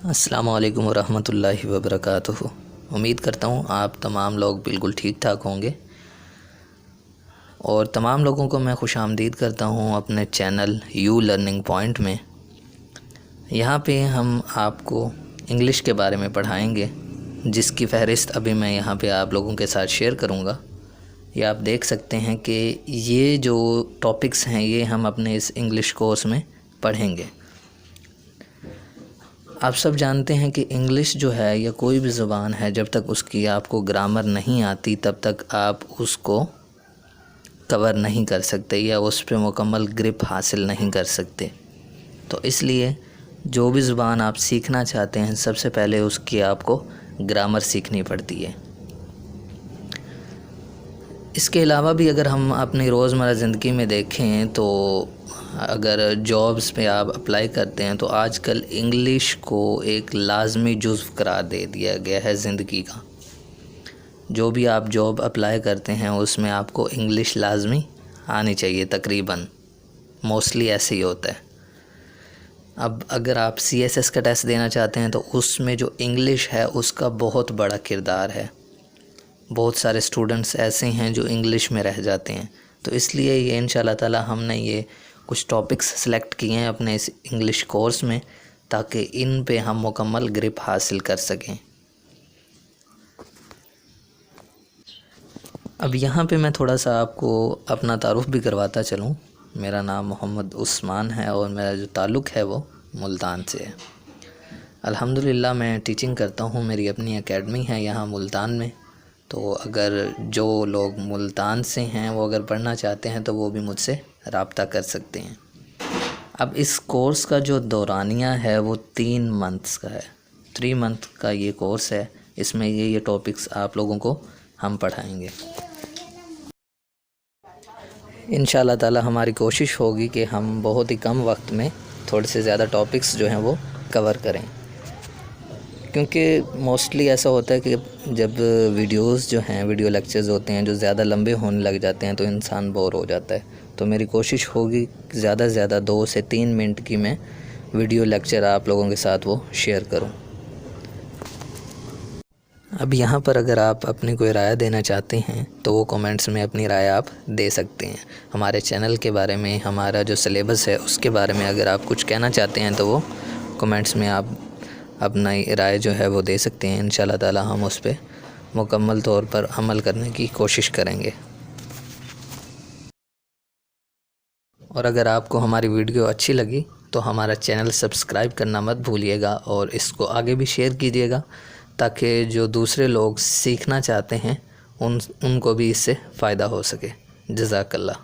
السلام علیکم ورحمۃ اللہ وبرکاتہ۔ امید کرتا ہوں آپ تمام لوگ بالکل ٹھیک ٹھاک ہوں گے، اور تمام لوگوں کو میں خوش آمدید کرتا ہوں اپنے چینل یو لرننگ پوائنٹ میں۔ یہاں پہ ہم آپ کو انگلش کے بارے میں پڑھائیں گے، جس کی فہرست ابھی میں یہاں پہ آپ لوگوں کے ساتھ شیئر کروں گا۔ یہ آپ دیکھ سکتے ہیں کہ یہ جو ٹاپکس ہیں یہ ہم اپنے اس انگلش کورس میں پڑھیں گے۔ آپ سب جانتے ہیں کہ انگلش جو ہے یا کوئی بھی زبان ہے، جب تک اس کی آپ کو گرامر نہیں آتی تب تک آپ اس کو کور نہیں کر سکتے یا اس پہ مکمل گرپ حاصل نہیں کر سکتے۔ تو اس لیے جو بھی زبان آپ سیکھنا چاہتے ہیں، سب سے پہلے اس کی آپ کو گرامر سیکھنی پڑتی ہے۔ اس کے علاوہ بھی اگر ہم اپنی روزمرہ زندگی میں دیکھیں تو اگر جابس پہ آپ اپلائی کرتے ہیں تو آج کل انگلش کو ایک لازمی جزو قرار دے دیا گیا ہے زندگی کا۔ جو بھی آپ جاب اپلائی کرتے ہیں اس میں آپ کو انگلش لازمی آنی چاہیے، تقریباً موسٹلی ایسے ہی ہوتا ہے۔ اب اگر آپ CSS کا ٹیسٹ دینا چاہتے ہیں تو اس میں جو انگلش ہے اس کا بہت بڑا کردار ہے۔ بہت سارے اسٹوڈنٹس ایسے ہیں جو انگلش میں رہ جاتے ہیں، تو اس لیے یہ انشاءاللہ تعالی ہم نے یہ کچھ ٹاپکس سلیکٹ کیے ہیں اپنے اس انگلش کورس میں، تاکہ ان پہ ہم مکمل گرپ حاصل کر سکیں۔ اب یہاں پہ میں تھوڑا سا آپ کو اپنا تعارف بھی کرواتا چلوں۔ میرا نام محمد عثمان ہے اور میرا جو تعلق ہے وہ ملتان سے ہے۔ الحمدللہ میں ٹیچنگ کرتا ہوں، میری اپنی اکیڈمی ہے یہاں ملتان میں۔ تو اگر جو لوگ ملتان سے ہیں وہ اگر پڑھنا چاہتے ہیں تو وہ بھی مجھ سے رابطہ کر سکتے ہیں۔ اب اس کورس کا جو دورانیہ ہے وہ 3 منتھس کا ہے، 3 منتھ کا یہ کورس ہے۔ اس میں یہ ٹاپکس آپ لوگوں کو ہم پڑھائیں گے۔ انشاءاللہ تعالی ہماری کوشش ہوگی کہ ہم بہت ہی کم وقت میں تھوڑے سے زیادہ ٹاپکس جو ہیں وہ کور کریں، کیونکہ موسٹلی ایسا ہوتا ہے کہ جب ویڈیوز جو ہیں، ویڈیو لیکچرز ہوتے ہیں جو زیادہ لمبے ہونے لگ جاتے ہیں تو انسان بور ہو جاتا ہے۔ تو میری کوشش ہوگی زیادہ سے زیادہ 2 سے 3 منٹ کی میں ویڈیو لیکچر آپ لوگوں کے ساتھ وہ شیئر کروں۔ اب یہاں پر اگر آپ اپنی کوئی رائے دینا چاہتے ہیں تو وہ کمنٹس میں اپنی رائے آپ دے سکتے ہیں۔ ہمارے چینل کے بارے میں، ہمارا جو سلیبس ہے اس کے بارے میں اگر آپ کچھ کہنا چاہتے ہیں تو وہ کمنٹس میں آپ اپنا رائے جو ہے وہ دے سکتے ہیں۔ انشاءاللہ تعالی ہم اس پہ مکمل طور پر عمل کرنے کی کوشش کریں گے۔ اور اگر آپ کو ہماری ویڈیو اچھی لگی تو ہمارا چینل سبسکرائب کرنا مت بھولیے گا، اور اس کو آگے بھی شیئر کیجیے گا، تاکہ جو دوسرے لوگ سیکھنا چاہتے ہیں ان کو بھی اس سے فائدہ ہو سکے۔ جزاک اللہ۔